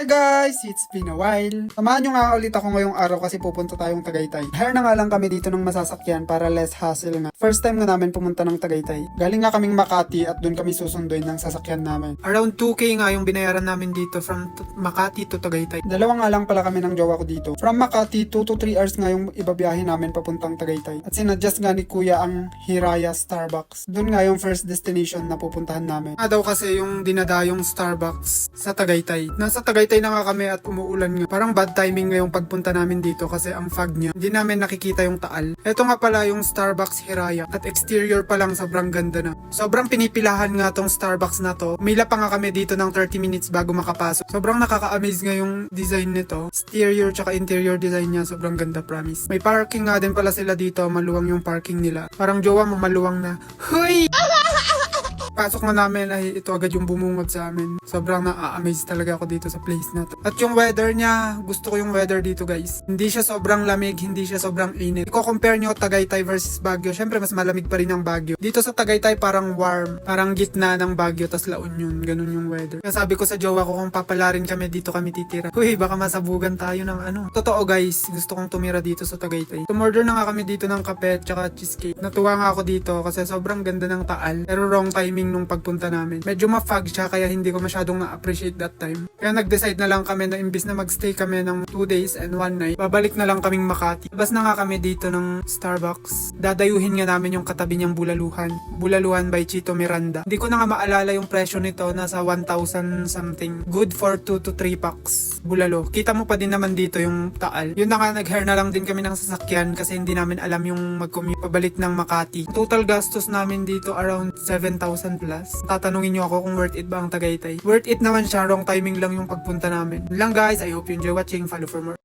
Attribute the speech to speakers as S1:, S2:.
S1: Guys, it's been a while. Samahan nyo nga ulit ako ngayong araw kasi pupunta tayong Tagaytay. Hire na nga lang kami dito ng masasakyan para less hassle nga. First time nga namin pumunta ng Tagaytay. Galing nga kaming Makati at doon kami susunduin ng sasakyan namin. Around 2K nga yung binayaran namin dito from Makati to Tagaytay. Dalawa nga lang pala kami ng jowa ko dito. From Makati, 2 to 3 hours nga yung ibabiyahe namin papuntang Tagaytay. At sinadjust nga ni Kuya ang Hiraya Starbucks. Doon nga yung first destination na pupuntahan namin. Daw kasi yung dinadayong Starbucks sa Tagaytay. Nasa Tagaytay na nga kami at umuulan nga. Parang bad timing nga yung pagpunta namin dito kasi ang fog niya. Hindi namin nakikita yung taal. Ito nga pala yung Starbucks Hiraya. At exterior pa lang sobrang ganda na. Sobrang pinipilahan nga tong Starbucks na to. Umila pa nga kami dito ng 30 minutes bago makapasok. Sobrang nakaka-amaze nga yung design nito. Exterior tsaka interior design niya sobrang ganda, promise. May parking nga din pala sila dito. Maluwang yung parking nila. Parang jowa mo maluwang na. Huy! Pasok na namin ay ito agad yung bumungod sa amin. Sobrang na-amaze talaga ako dito sa place na to. At yung weather niya, gusto ko yung weather dito guys. Hindi siya sobrang lamig, hindi siya sobrang init. Iko-compare nyo Tagaytay versus Baguio. Syempre mas malamig pa rin ang Baguio. Dito sa Tagaytay parang warm. Parang gitna ng Baguio tas La Union. Ganun yung weather. Kaya sabi ko sa jowa ko kung papalarin kami dito kami titira. Uy, baka masabugan tayo ng ano. Totoo guys, gusto kong tumira dito sa Tagaytay. Tumorder na nga kami dito ng kape tsaka cheesecake. Natuwa nga ako dito kasi sobrang ganda ng taal. Pero wrong timing nung pagpunta namin. Medyo ma-fog siya kaya hindi ko masyadong na-appreciate that time. Kaya nag-decide na lang kami na imbis na magstay kami ng 2 days and 1 night, babalik na lang kaming Makati. Labas na nga kami dito ng Starbucks. Dadayuhin nga namin yung katabi niyang Bulaluhan. Bulaluhan by Chito Miranda. Hindi ko na nga maalala yung presyo nito. Nasa 1,000 something. Good for 2 to 3 packs. Bulalo. Kita mo pa din naman dito yung taal. Yun na nga, nag-hire na lang din kami ng sasakyan kasi hindi namin alam yung mag-commute pabalik ng Makati. Total gastos namin dito around 7,000 plus. Tatanungin nyo ako kung worth it ba ang Tagaytay. Worth it naman siya, wrong timing lang yung pagpunta namin. Yun lang guys, I hope you enjoy watching. Follow for more.